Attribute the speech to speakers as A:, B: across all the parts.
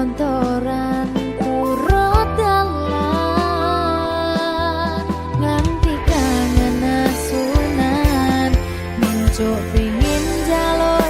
A: montoran turut dalan nganti kangen asunan muncul pingin jaluk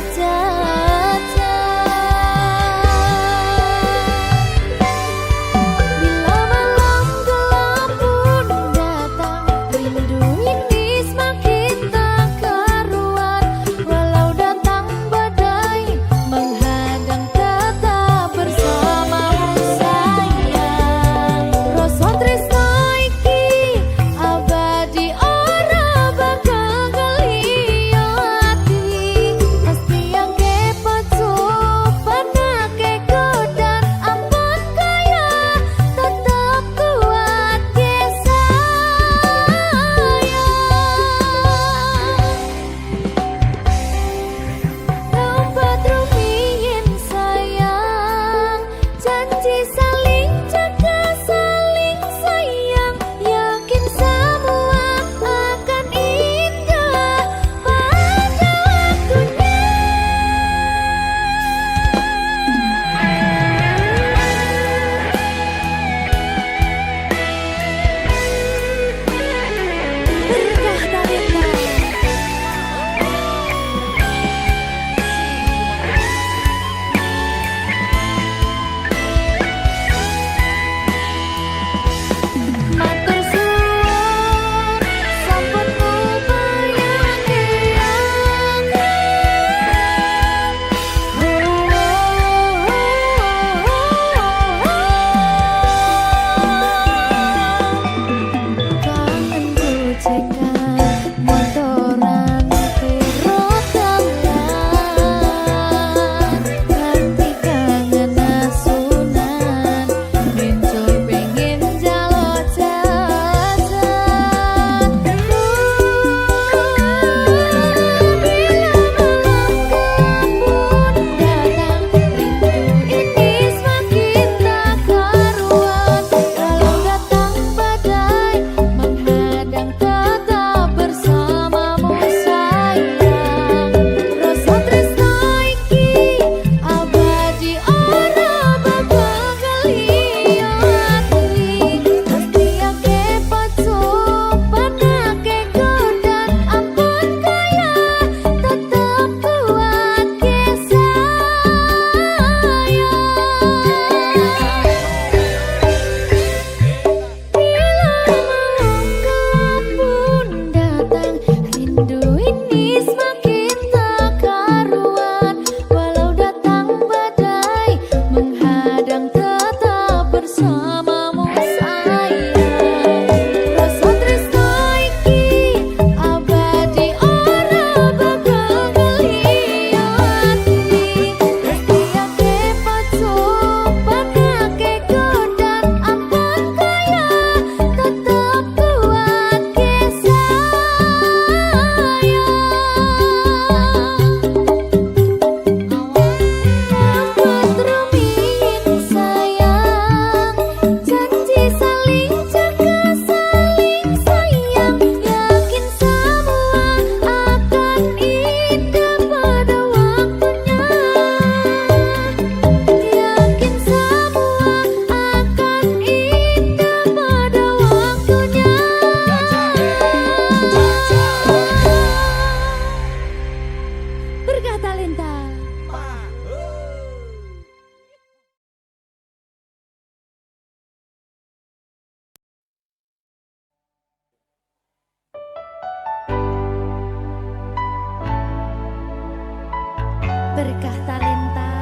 A: berkah talenta.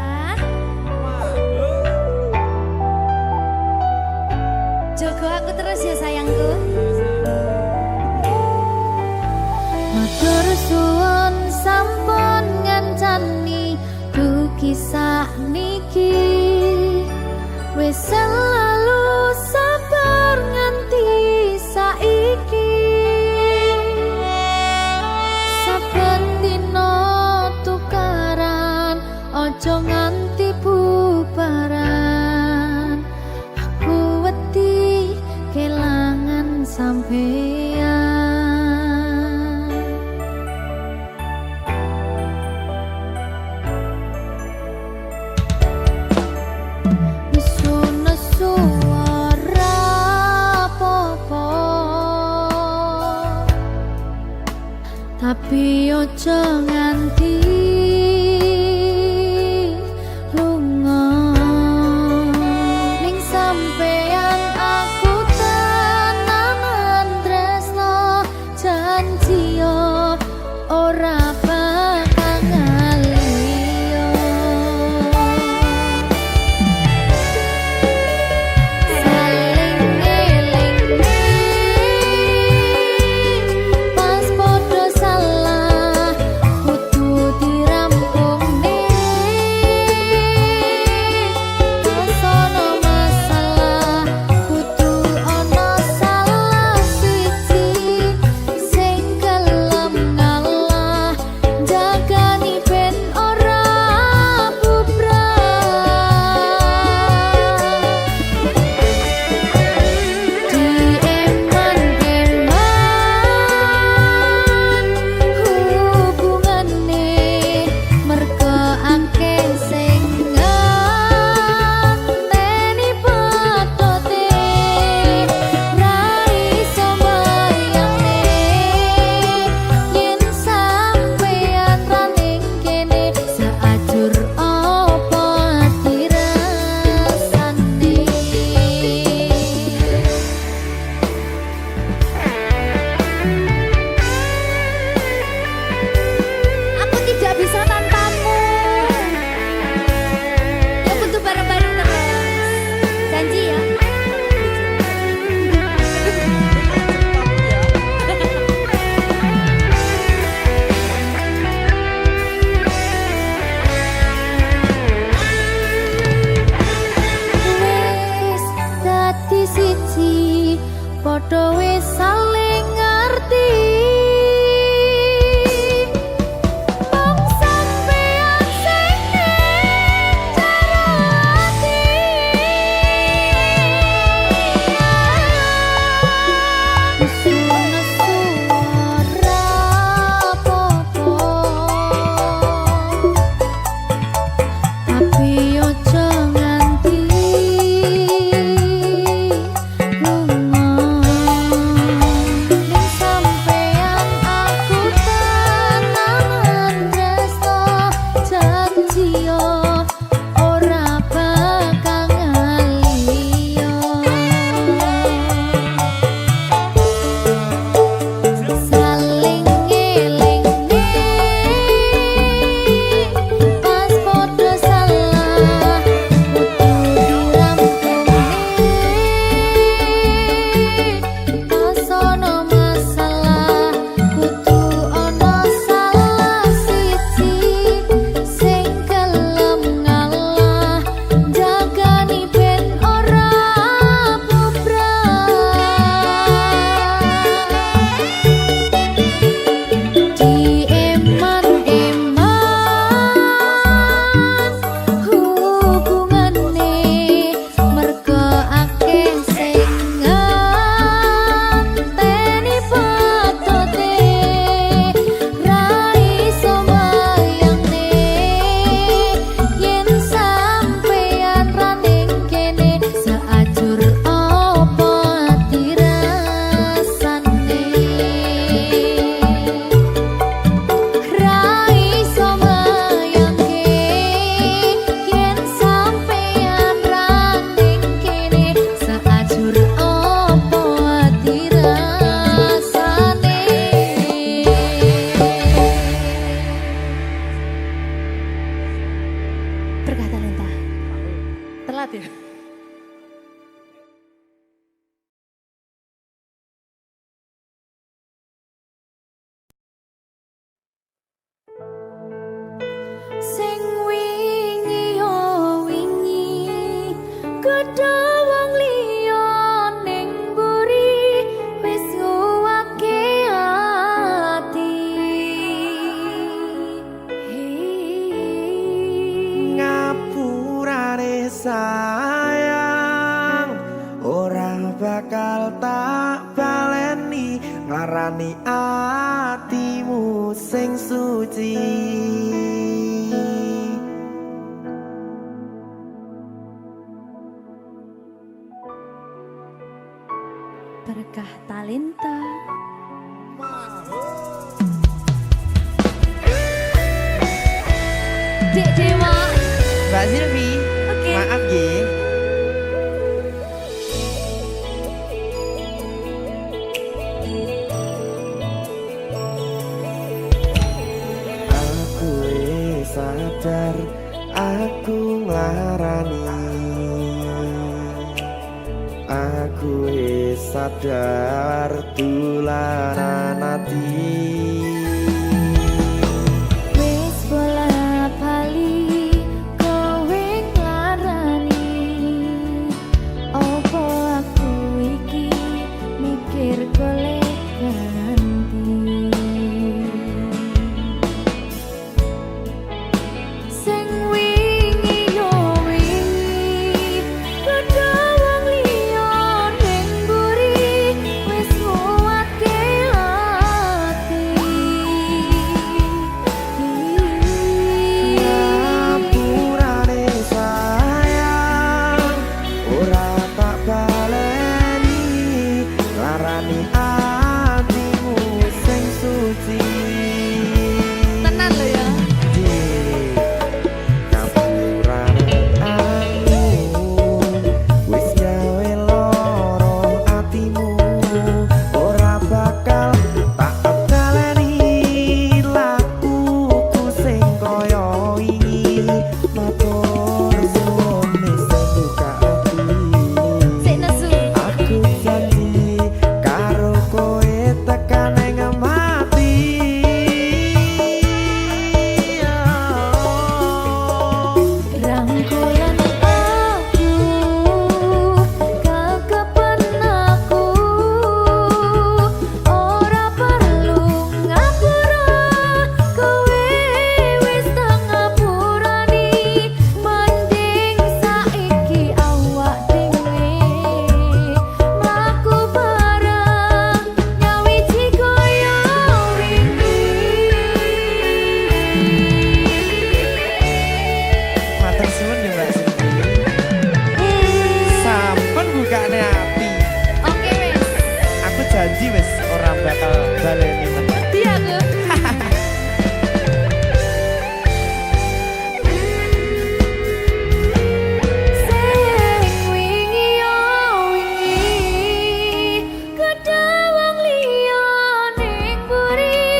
A: Jogo aku terus ya sayangku. Matur suwun sampun ngancani ku kisah niki wis selalu sabar nganti saiki. Saben dino tukaran ojo nganti bubaran. Aku wedi kelangan sampeyan. ojo nganti lunga ning sampeyan aku tenanan tresno janji yo ora bakal ngaliyo saling ngelingi pas podo salah kudu dirampung sono masalah kudu ono salah siji sing gelem ngalah jagani ben ora bubrah dieman-eman hubungane merga akeh sing ngenteni patote ra iso mbayangne yen sampeyan ra ning kene seajur apa dirasane aku tidak bisa tanpamu ya butuh bareng-bareng terus janji ya wis dadi siji padha wis saling ngerti mung sampeyan sing ngejarati nesu-nesu ora apa-apa tapi ojo nganti lunga ning sampeyan aku tenanan tresno janji yo ora bakal ngaliyo saling ngelingi pas podo salah kudu dirampung sono masalah kudu ono salah siji sing gelem ngalah jagani ben ora bubrah dieman-eman hubungane merga akeh sing ngenteni patote ra iso mbayangne yen sampeyan ra ning kene seajur apa dirasane ra iso mbayangke yen sampeyan ra ning kene seajur apa dirasane berkata Lenta telat ya sing wingi yo wingi gedhe wong liya ning mburi wis nguwake ati
B: ngapurane sayang ora bakal tak baleni ngarani atimu sing suci
A: Berkah Talenta Dek Dewa.
B: Mbak Silvi,
A: Oke.
B: maaf nggih. Aku wis sadar aku nglarani. Aku wis sadar tularan ati.
A: Wis bola bali kowe nglarani. Opo aku iki mikir golek ganti. Sing wingi yo wingi padha wong liya ning mburi wis nguwatke ati.
B: Ngapurane sayang ora tak baleni larani atimu sing suci.
A: Tenan lho ya.
B: Ngapurane aku wis gawe loro atimu ora bakal tak baleni lakuku sing kaya wingi matur suwun wis buka ati.
A: Sik nesu.
B: Aku janji karo kowe tekan ing mati.
A: Rangkulan aku kekepen aku ora perlu ngapura kowe wis tak ngapurani mending saiki awak dhewe mlaku bareng nyawiji kaya wingi.
B: Matur suwun ya Mbak Silvi. Sampun bukane ati.
A: Oke wis.
B: Aku janji wis ora bakal baleni meneh.
A: Iya aku. Sing wingi yo wingi kedawang liya ning mburi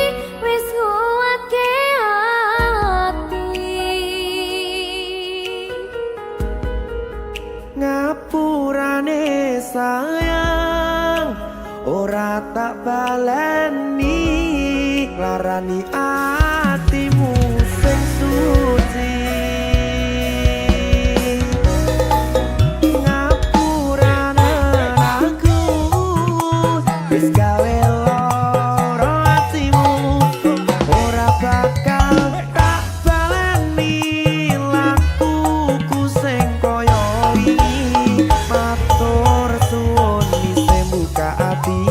A: wis nguwatke ati.
B: Ngapurane sayang ora tak baleni larani atimu sing suci. Ngapurane aku wis gawe loro atimu ora bakal tak baleni lakuku sing kaya wingi matur suwun wis buka ati.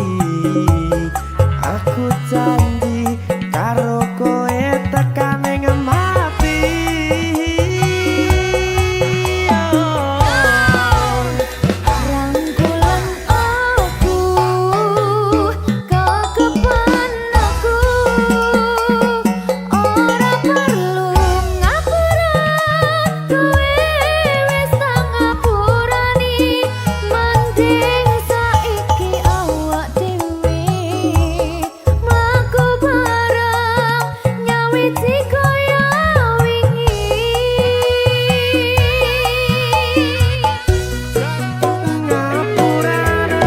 B: Aku janji karo kowe tekan ing mati.
A: Rangkulan aku kekepen aku ora perlu ngapura kowe wis tak ngapurani mending saiki awak dhewe mlaku bareng nyawiji kaya wingi.
B: Ngapurane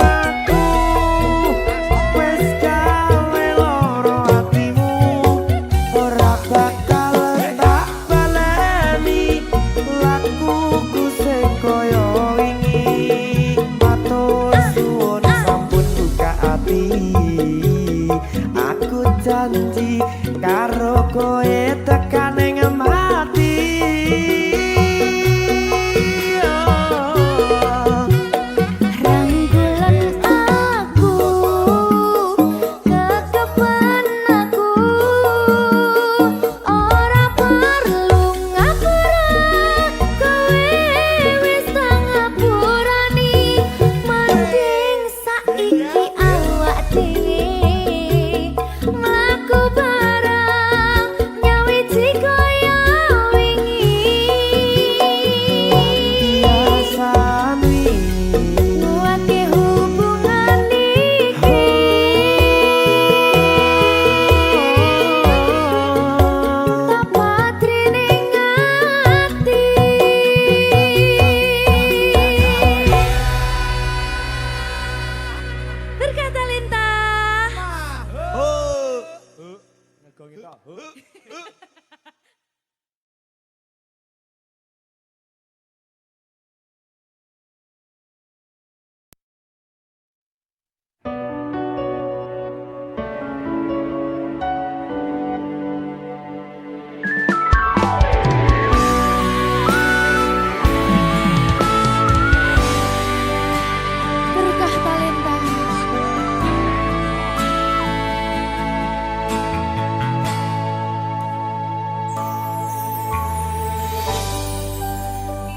B: aku wis gawe loro atimu ora bakal tak baleni lakuku sing kaya wingi matur suwun sampun buka ati. Aku janji karo kowe tekan ing mati.
A: Rangkulan aku kekepen aku ora perlu ngapura kowe wis tak ngapurani mending saiki awak dhewe mlaku bareng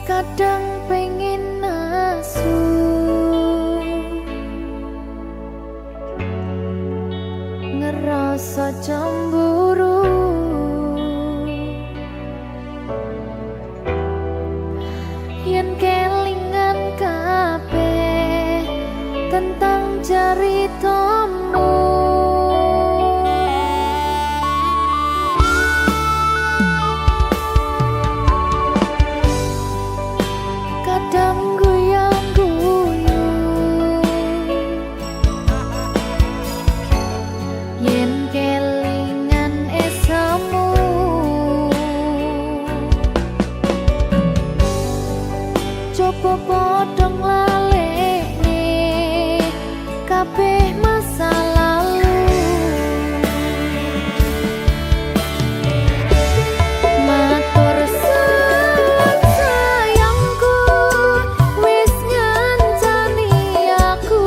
C: kadang pengen nasu ngerasa cemburu yen kelingan kabeh tentang ceritamu. Kadang guyang-guyu yen kelingan esamu, coba padha nglalekne kabeh masa lalu. Matur suwun sayangku, wis ngancani aku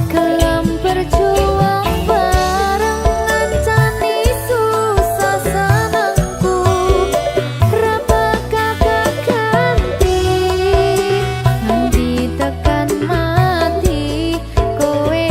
C: gelem berjuang bareng ngancani susah senengku. Ra bakal ganti nganti tekan mati kowe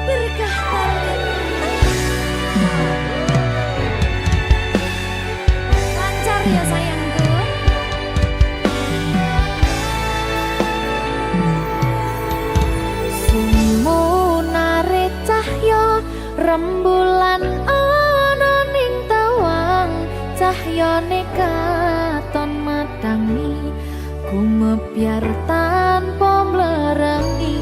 C: Berkah talent. Lancar ya sayangku. Sumunare cahya rembulan ana ning tawang, cahyane katon madangi gumebyar tanpa mlerengi.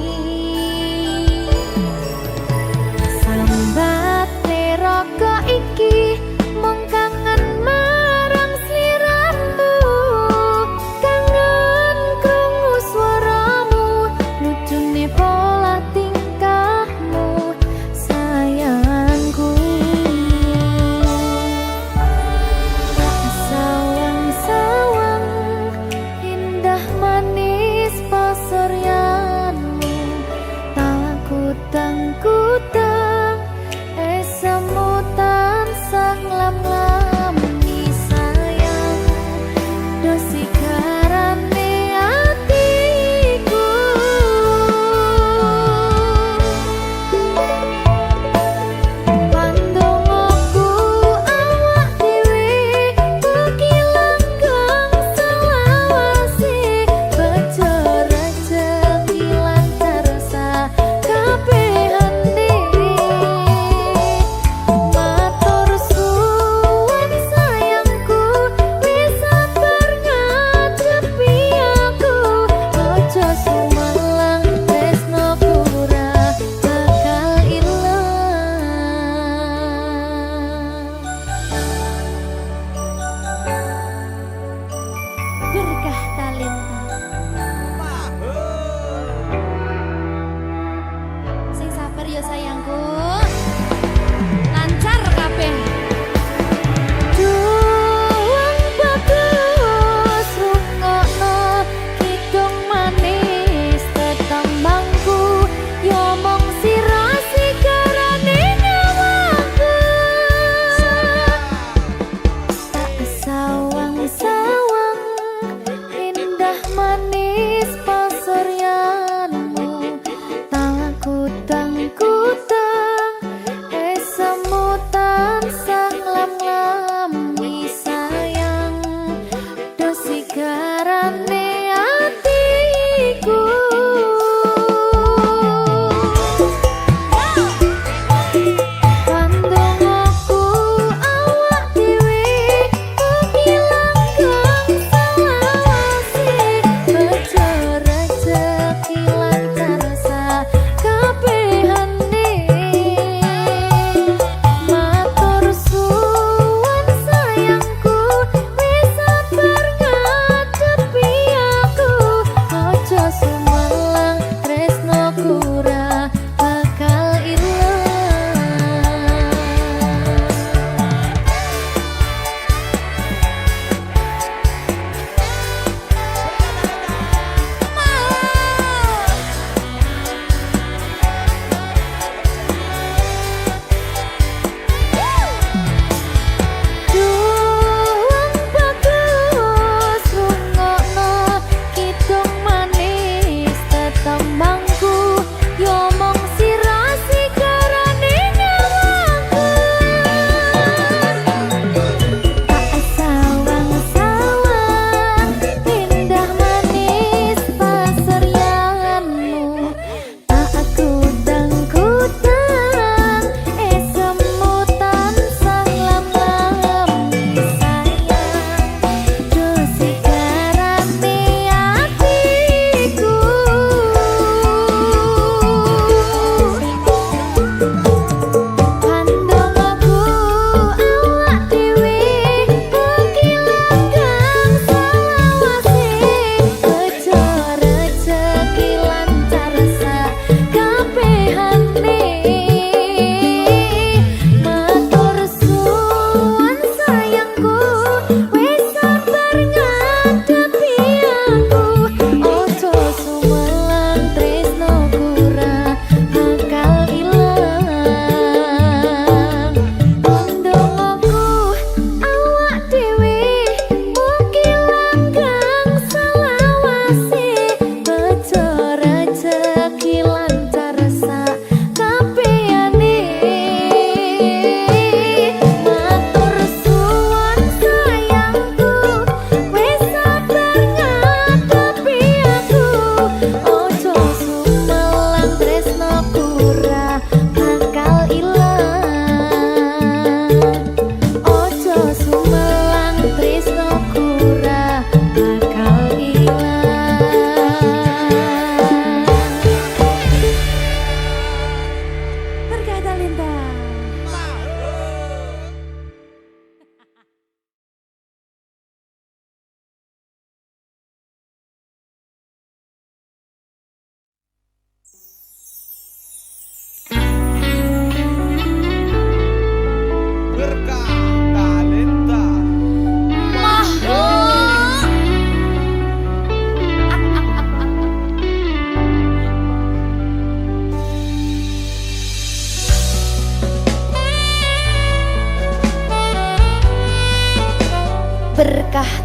C: Sambat neraka iki mung kangen marang sliramu, kangen krungu swaramu, lucune pola tingkahmu sayangku. Sawang-sawang indah manis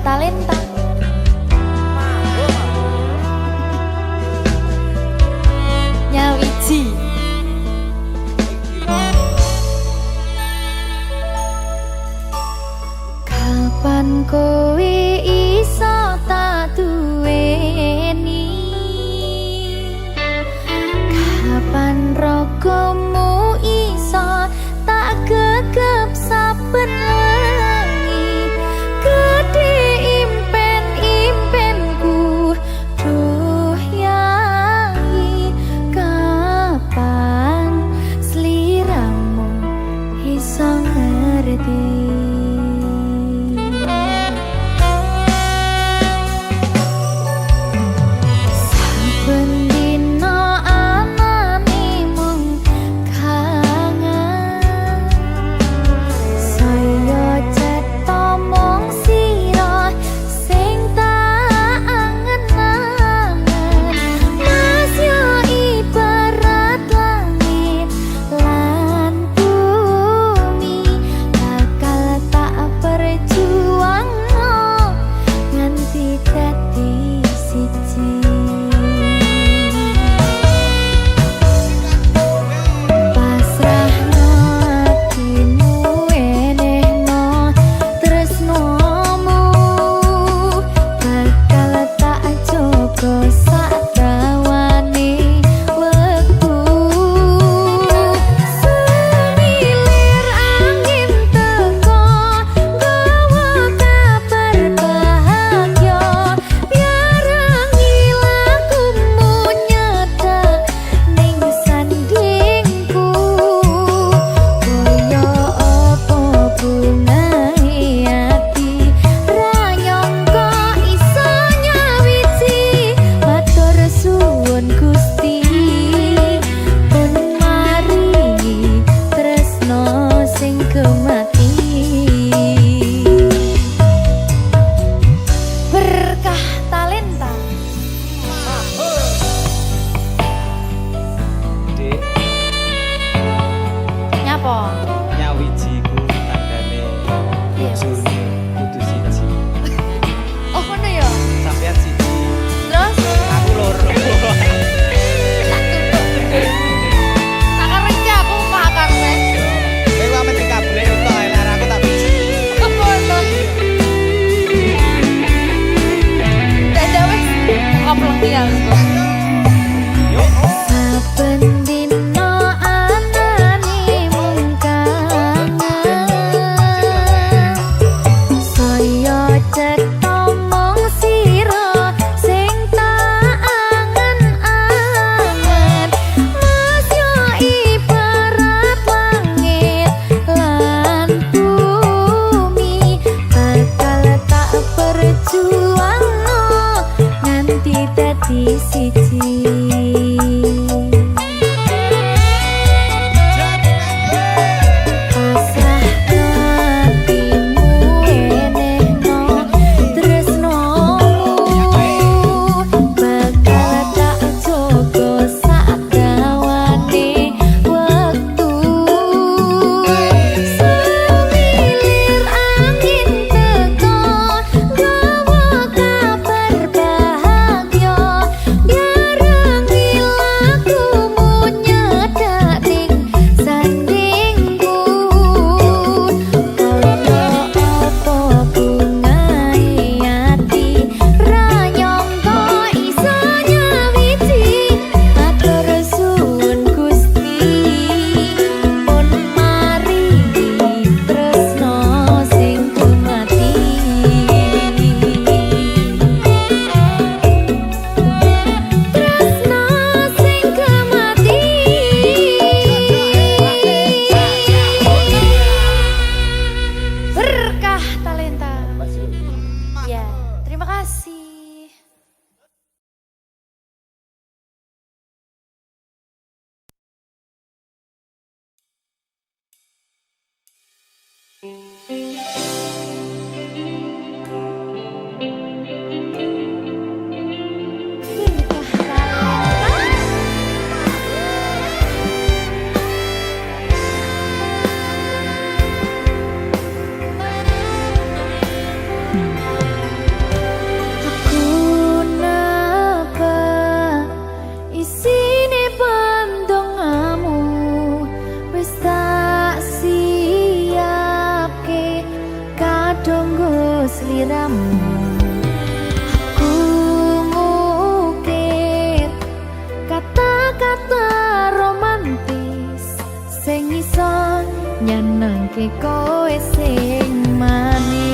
C: talenta. Nyawiji. Kapan kowe iso tak duweni? Kapan rogomu iso tak gegep saben wengi? Gede impen-impenku duh yai, kapan sliramu iso ngerti? nyenengke kowe sing manis.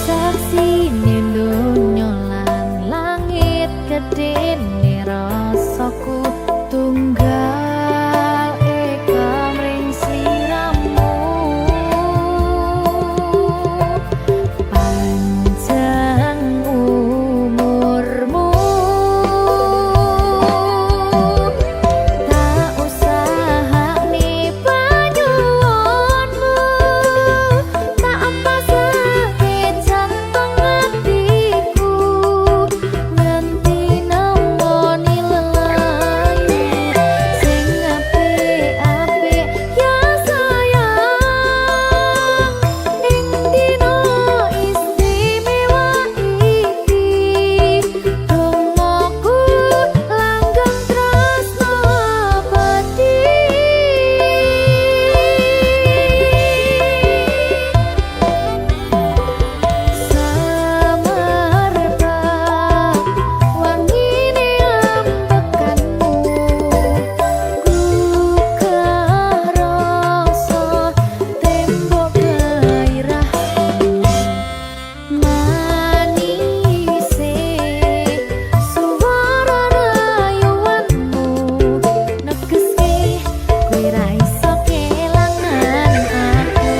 C: Saksine donya lan langit gedene rasaku tunggal eka mring sliramu. Panjang umurmu, tak usahane panyuwunmu, tak pasake jantung atiku, nganti nemoni lelayu sing apik-apik ya sayang. Ing dina istimewa iki dongaku langgeng tresno abadi. Semerbak wangine ambekanmu, gugah rasa tembok gairahmu. Manise suara rayuanmu negeske kowe ra iso kelangan aku.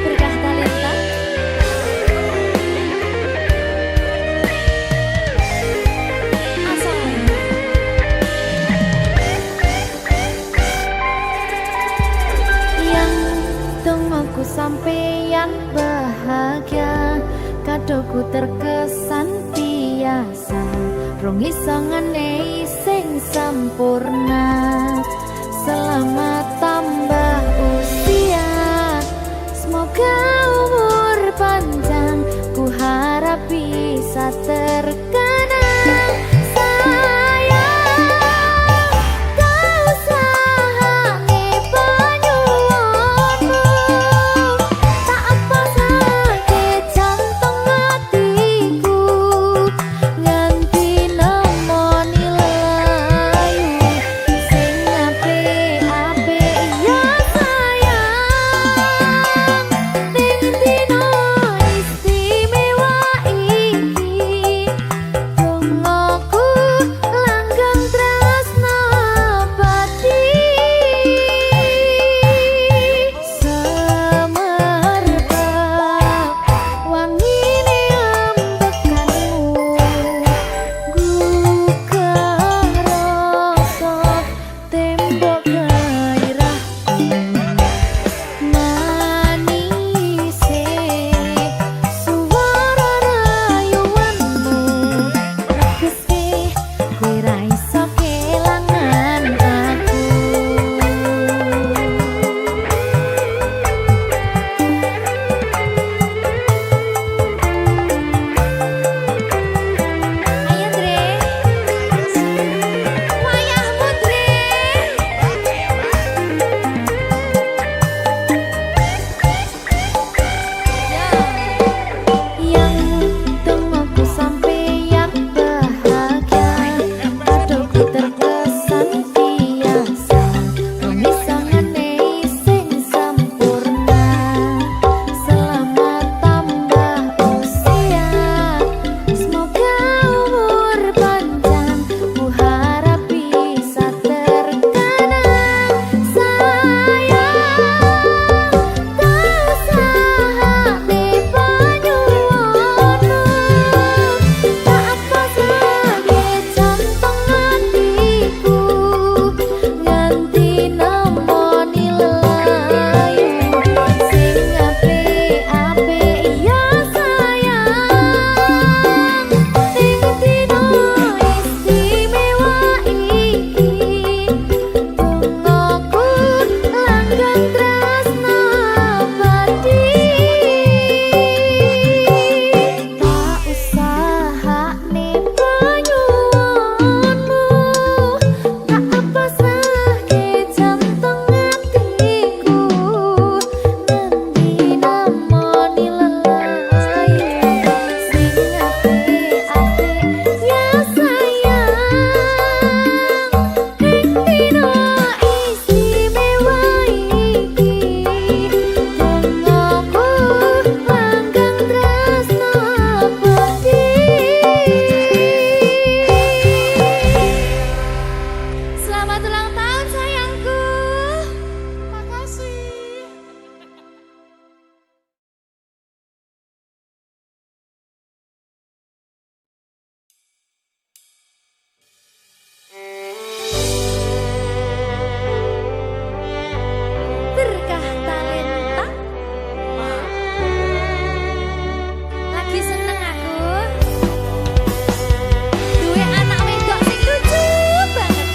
C: Berkah talenta asal yang tungguku sampeyan bahagia, kadoku terkesan biasa, rong iso ngenehi sing sempurna. Selamat tambah usia, semoga umur panjang, ku harap bisa terkenang. Sayang, tak usahane panyuwunmu, tak pasake jantung atiku, nganti nemoni lelayu sing apik-apik ya sayang. Ning dina istimewa iki dongaku langgeng tresno abadi. Semerbak wangine ambekanmu, gugah rasa tembok gairahmu. Manise suara rayuanmu negeske kowe ra iso kelangan aku. Ayo Dre, wayahmu Dre.
A: selamat ulang tahun sayangku.
B: Makasih.
A: Berkah talenta. Lagi seneng aku. Duwe anak wedok sing lucu banget.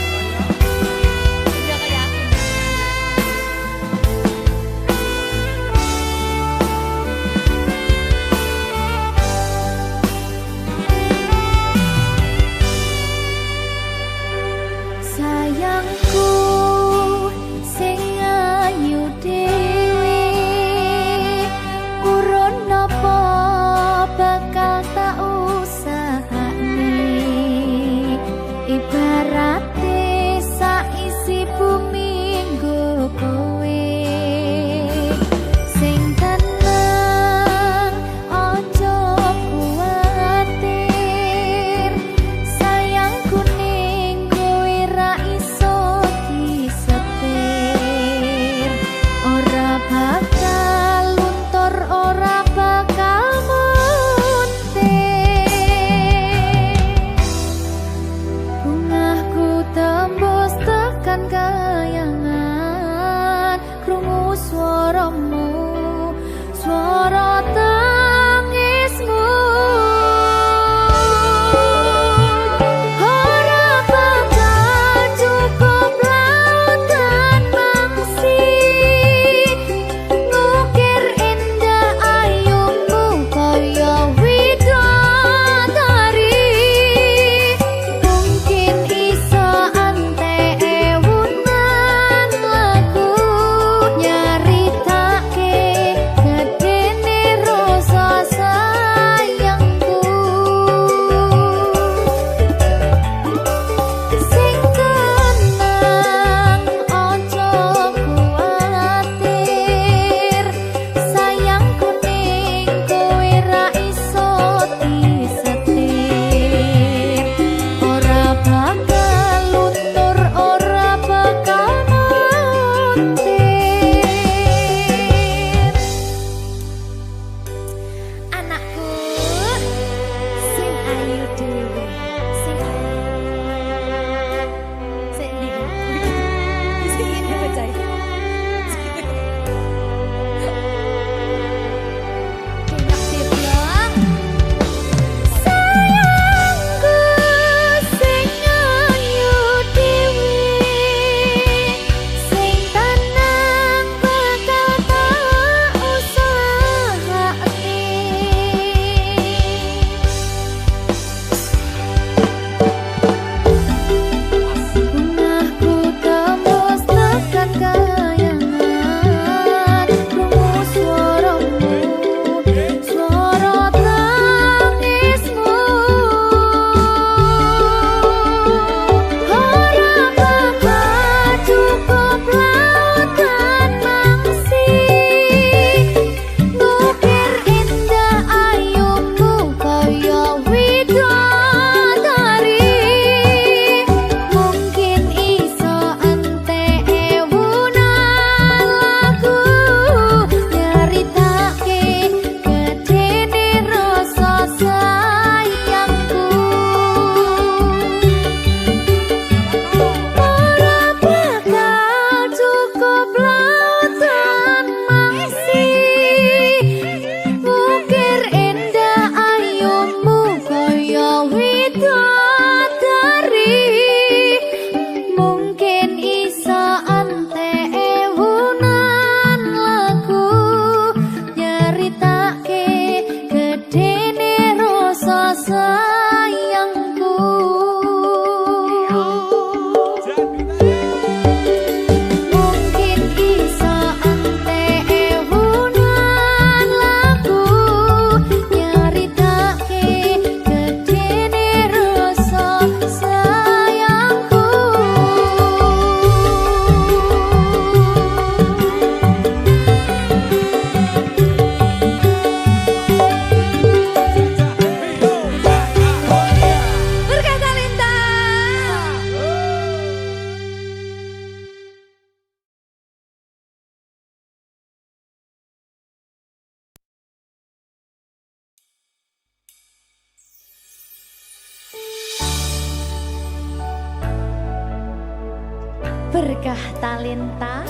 C: berkah talenta.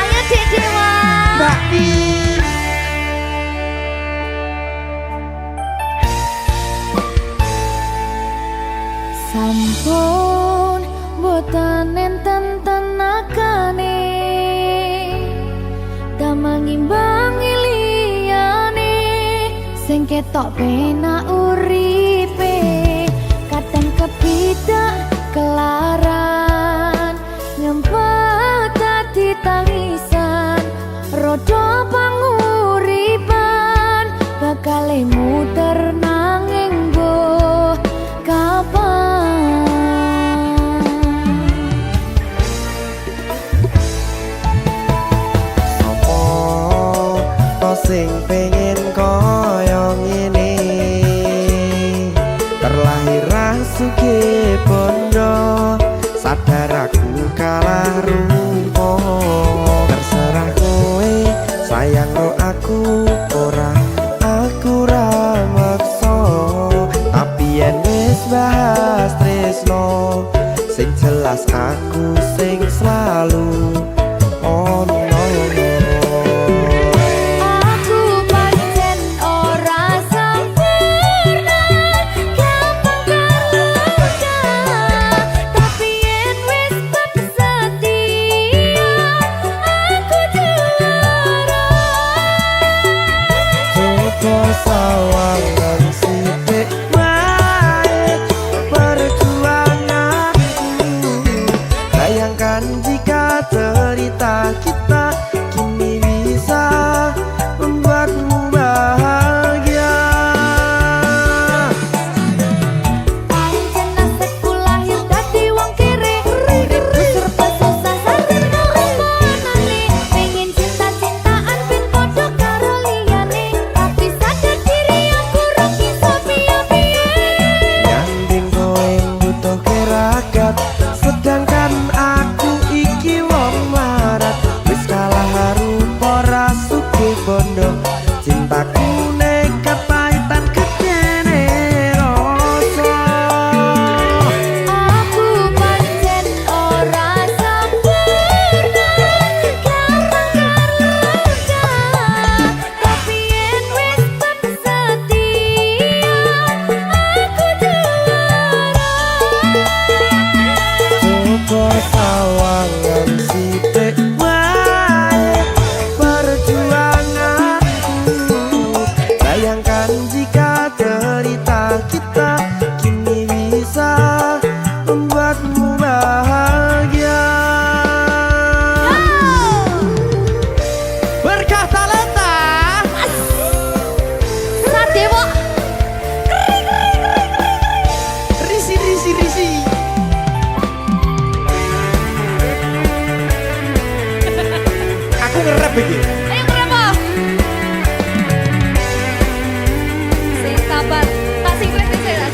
C: Ayo Dek Dewa.
B: Mbak Nin.
C: Sampun boten enten tenagane damel ngimbangi liyane sing ketok penak uripe kadang kepidak kelaran ngempet dadi tangisan rodo panguripan bakal muter nanging mbuh kapan.
D: Sopo to sing pengen koyo ngene terlahir sugih bondo sadar aku kalah rumpo terserah kowe sayang ro aku ora aku ra maksa tapi yen wis bahas tresno sing jelas aku sing selalu ono.
C: Aku pancen ora sempurna gampang terluka tapi yen wis bab setia aku juara.
D: Coba sawangan sithik wae perjuanganku bayangkan jika cerita kita kini bisa membuatmu bahagia.
C: Pancen nasibku lahir dadi wong kere uripku serba susah sarjana omonane pengen cinta-cintaan ben padha karo liyane tapi sadar diri aku ora iso piye-piye.
D: Nyanding kowe butuh keragat sedangkan aku iki wong marat wis kalah rupa ra sugih bondo cintaku nekat pahitan gedene rasa.
C: Aku pancen ora sempurna gampang terluka tapi yen wis bab setia aku juara.
D: Coba sawangan sithik wae perjuanganku bayangkan jika cerita kita kini bisa membuatmu bahagia.
B: Berkah talenta.
C: Sadewo
B: Risi risi risi. Aku ngerap iki.
C: ayo berapa? Sing sabar, tak sing kritis ya.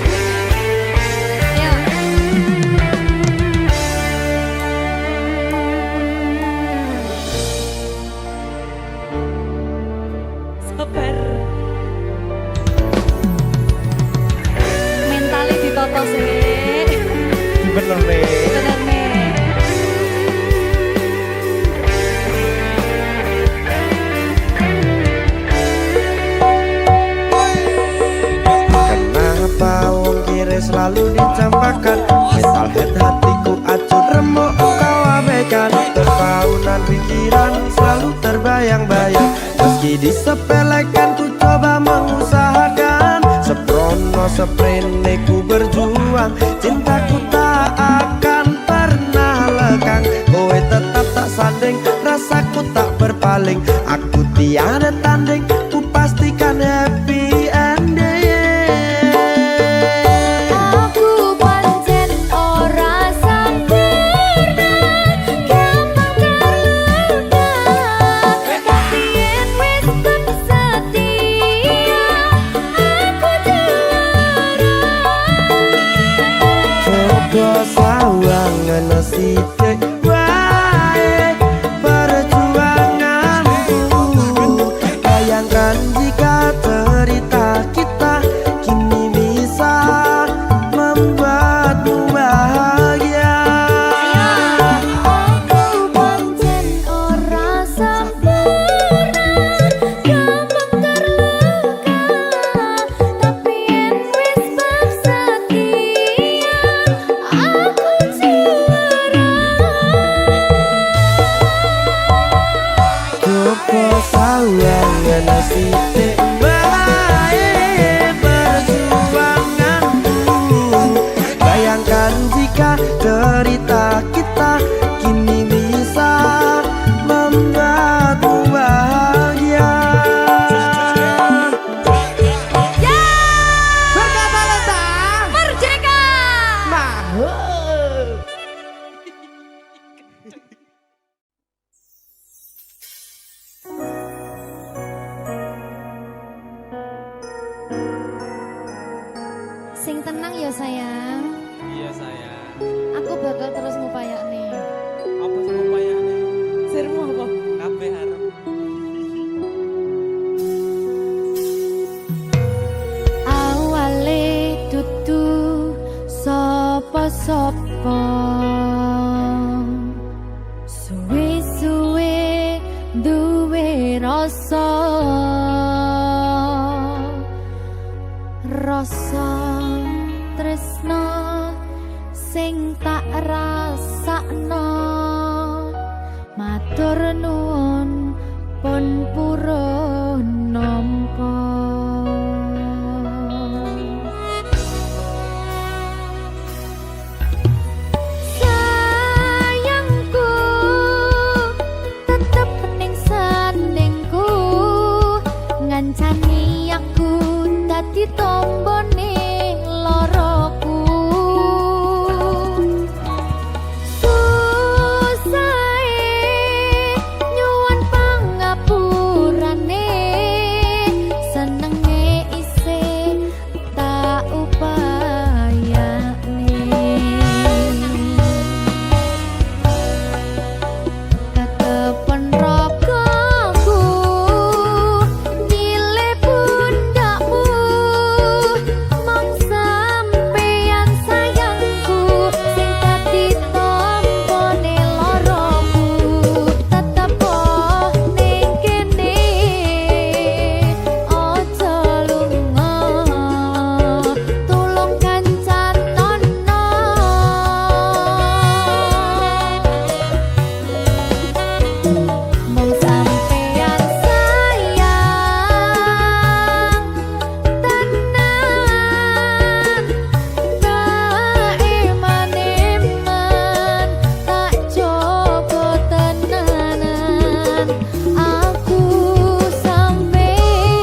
C: Ayo. Sabar. Mentale ditoto sih.
B: Bener nih.
C: Bener nih.
D: Kenapa wong kiri selalu dicampakkan mental head hatiku acuh remuk kau abaikan terpaunan pikiran selalu terbayang-bayang meski disepelekan ku coba mengusahakan seprono seprene ku berjuang cintaku tak akan pernah lekang kowe tetap tak sanding rasaku tak berpaling aku tiada tanding ku pastikan happy ending.
C: Aku pancen ora sempurna gampang terluka tapi yen wis bab setia aku juara.
D: Coba sawangan sithik wae perjuanganku bayangkan jika cerita kita kini bisa membuatmu bahagia. derita kita kini bisa membuatmu bahagia.
B: Berkata leta
C: Merdeka.
B: mahal.
C: Sing tenang ya sayang.
B: Iya sayang.
C: Aku bakal terus ngupayak nih.
B: Apa sih upayanya?
C: Sirmu apa?
B: Kabeh harap.
C: Awale dudu sapa-sapa, suwe-suwe duwe rasa tresno sing tak rasakno. Matur nuwun pun purun nampa. Sayangku tetep ning sandingku, ngancani aku dadi tombone loroku. Susahe nyuwun pangapurane, senenge isih tak upayane. Ketepen ragaku milih pundakmu, mong sampeyan sayangku sing dadi tombone loroku. Tetep ning kene aja lunga, tulung kancanono. Mong sampeyan sayang tenan, tak eman-eman, tak coba tenanan. Aku sampeyan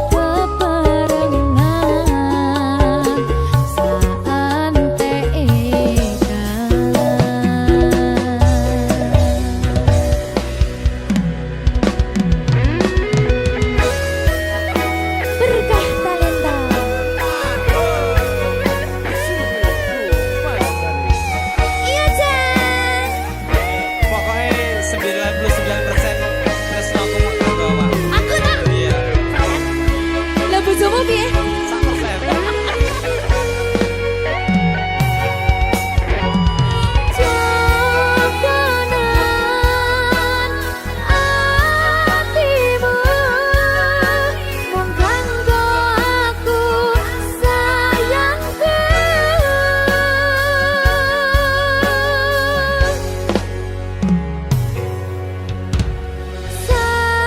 C: bebarengan saantekan. Berkah talenta. Iya Jan.
B: Pokoknya 99% tresno aku mau ke bawah.
C: Aku tak.
B: Iya.
C: Lah bojomu piye?
B: 100%.
C: Jogonan atimu mung kanggo aku sayangku.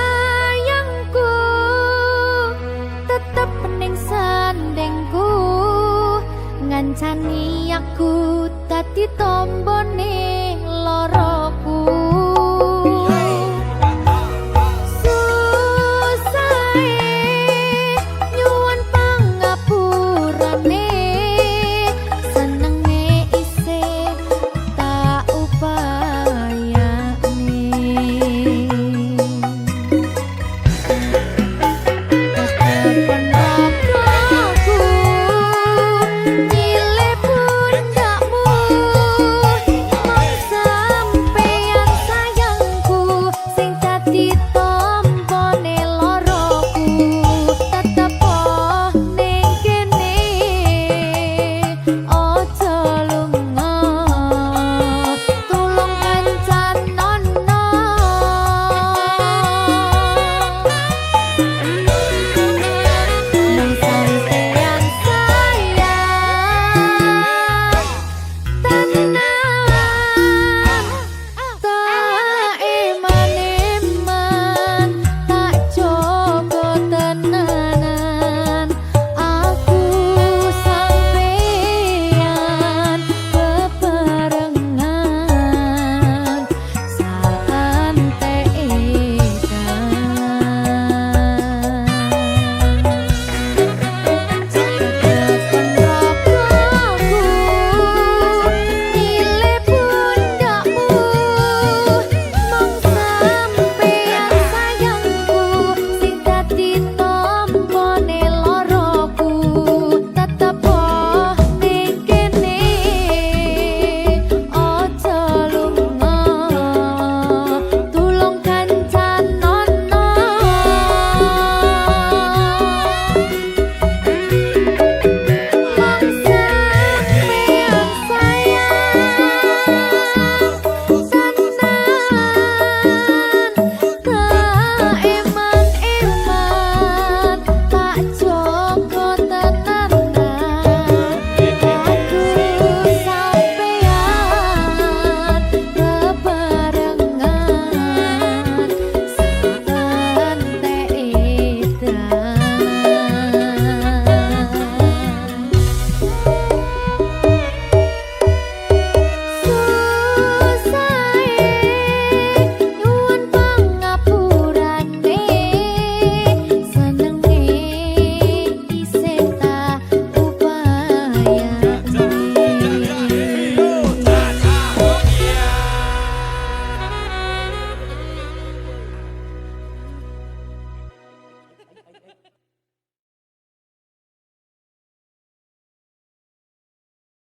C: Sayangku tetep ning sandingku, ngancani aku dadi tombone